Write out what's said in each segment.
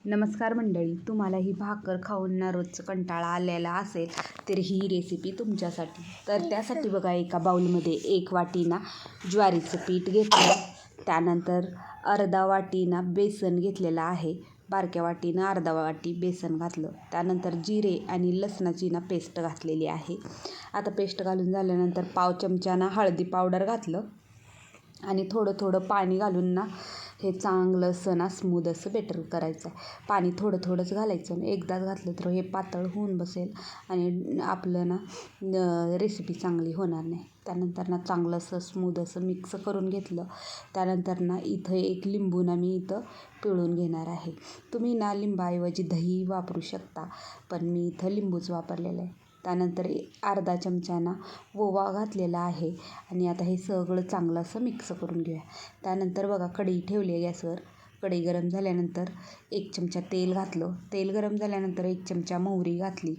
नमस्कार मंडळी, तुम्हाला ही भाकर खाऊन ना रोजचं कंटाळा आलेला असेल तर ही रेसिपी तुमच्यासाठी. तर त्यासाठी बघा, एका बाउलमध्ये 1 वाटी ना ज्वारीचं पीठ घेतलं, त्यानंतर अर्धा वाटी ना बेसन घेतलेलं आहे, बारक्या वाटीनं अर्धा वाटी बेसन घातलं, त्यानंतर जिरे आणि लसणाची ना पेस्ट घातलेली आहे. आता पेस्ट घालून झाल्यानंतर पाव चमचा ना हळदी पावडर घातलं आणि थोडं थोडं पाणी घालून ना हे चांगलं असं ना स्मूद असं बेटर करायचं आहे. पाणी थोडं थोडंच घालायचं आणि एकदाच घातलं तर हे पातळ होऊन बसेल आणि आपलं ना रेसिपी चांगली होणार नाही. त्यानंतर ना चांगलं असं स्मूद असं मिक्स करून घेतलं. त्यानंतर ना इथं 1 लिंबू ना मी इथं पिळून घेणार आहे. तुम्ही ना लिंबाऐवजी दही वापरू शकता, पण मी इथं लिंबूच वापरलेलं आहे. त्यानंतर अर्धा चमचा ना ओवा घातलेला आहे आणि आता हे सगळं चांगलं असं मिक्स करून घेऊया. त्यानंतर बघा, कढई ठेवली आहे गॅसवर. कढई गरम झाल्यानंतर 1 चमचा तेल घातलं. तेल गरम झाल्यानंतर 1 चमचा मोहरी घातली,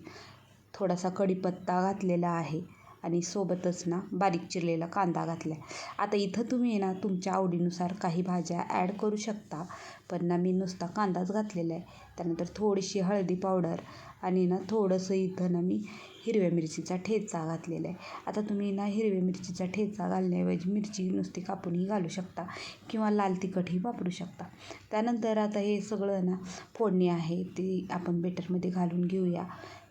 थोडासा कढीपत्ता घातलेला आहे आणि सोबतच ना बारीक चिरलेला कांदा घातला आहे. आता इथं तुम्ही ना तुमच्या आवडीनुसार काही भाज्या ॲड करू शकता, पण ना मी नुसता कांदाच घातलेला आहे. त्यानंतर थोडीशी हळदी पावडर आणि ना थोडंसं इथं ना मी हिरव्या मिरचीचा ठेचा घातलेला आहे. आता तुम्ही ना हिरव्या मिरचीचा ठेचा घालण्याऐवजी मिरची नुसती कापूनही घालू शकता किंवा लाल तिखटही वापरू शकता. त्यानंतर आता हे सगळं ना फोडणी आहे ती आपण बेटरमध्ये घालून घेऊया.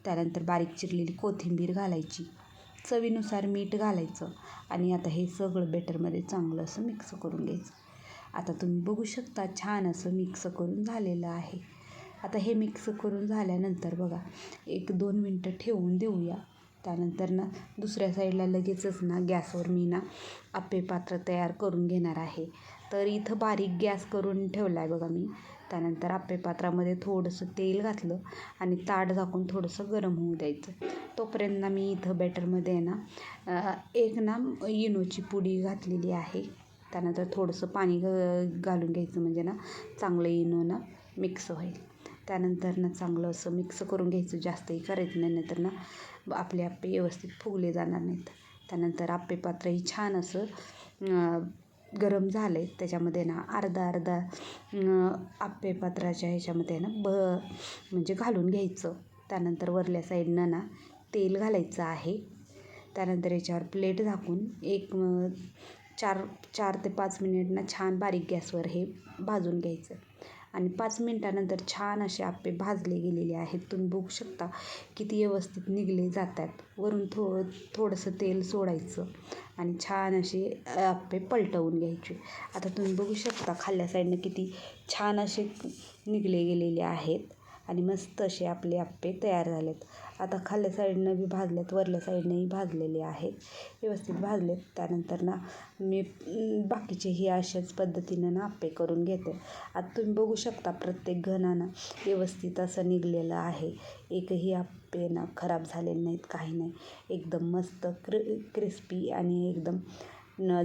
त्यानंतर बारीक चिरलेली कोथिंबीर घालायची, चवीनुसार मीठ घालायचं आणि आता हे सगळं बेटरमध्ये चांगलं असं मिक्स करून घ्यायचं. आता तुम्ही बघू शकता छान असं मिक्स करून झालेलं आहे. आता हे मिक्स करून झाल्यानंतर बघा, 1-2 मिनटं ठेवून देऊया. त्यानंतर ना दुसऱ्या साईडला लगेचच ना गॅसवर मी ना आप्पे पात्र तयार करून घेणार आहे. तर इथं बारीक गॅस करून ठेवला आहे बघा मी. त्यानंतर आप्पे पात्रामध्ये थोडंसं तेल घातलं आणि ताट झाकून थोडंसं गरम होऊ द्यायचं. तोपर्यंत ना मी इथं बॅटरमध्ये ना एक ना इनोची पुडी घातलेली आहे. त्यानंतर थोडंसं पाणी घालून घ्यायचं, म्हणजे ना चांगलं इनो ना मिक्स होईल. त्यानंतर ना चांगलं असं मिक्स करून घ्यायचं, जास्तही करायचं नाही, नाहीतर ना आपले आप्पे व्यवस्थित फुगले जाणार नाहीत. त्यानंतर आप्पे पात्रही छान असं गरम झालं आहे. त्याच्यामध्ये ना अर्धा आप्पे पात्राच्या ह्याच्यामध्ये ना म्हणजे घालून घ्यायचं. त्यानंतर वरल्या साईडनं ना तेल घालायचं आहे. त्यानंतर याच्यावर प्लेट झाकून 4 ते 5 मिनिट ना छान बारीक गॅसवर हे भाजून घ्यायचं आणि 5 मिनिटानंतर छान असे आप्पे भाजले गेलेले आहेत. तुम्ही बघू शकता किती व्यवस्थित निघले जातात. वरून थोडंसं तेल सोडायचं आणि छान असे आप्पे पलटवून घ्यायचे. आता तुम्ही बघू शकता खाल्ल्या साईडनं किती छान असे निघले गेलेले आहेत आणि मस्त असे आपले आप्पे तयार झालेत. आता खाल्ल्या साईडनं बी भाजलेत, वरल्या साईडनंही भाजलेले आहेत, व्यवस्थित भाजलेत. त्यानंतर ना मी बाकीचेही अशाच पद्धतीनं ना आप्पे करून घेते. आता तुम्ही बघू शकता प्रत्येक घणानं व्यवस्थित असं निघलेलं आहे. एकही आप्पे ना खराब झालेले नाहीत, काही नाही. एकदम मस्त क्रिस्पी आणि एकदम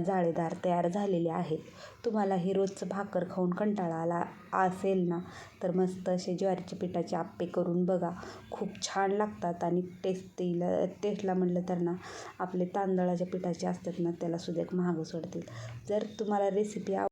जाळीदार तयार झालेले आहेत. तुम्हाला हे रोजचं भाकर खाऊन कंटाळा आला असेल ना, तर मस्त असे ज्वारीच्या पिठाचे आप्पे करून बघा. खूप छान लागतात आणि टेस्टला म्हटलं तर ना आपले तांदळाच्या पिठाचे असतात ना, त्यालासुद्धा एक महाग सोडतील. जर तुम्हाला रेसिपी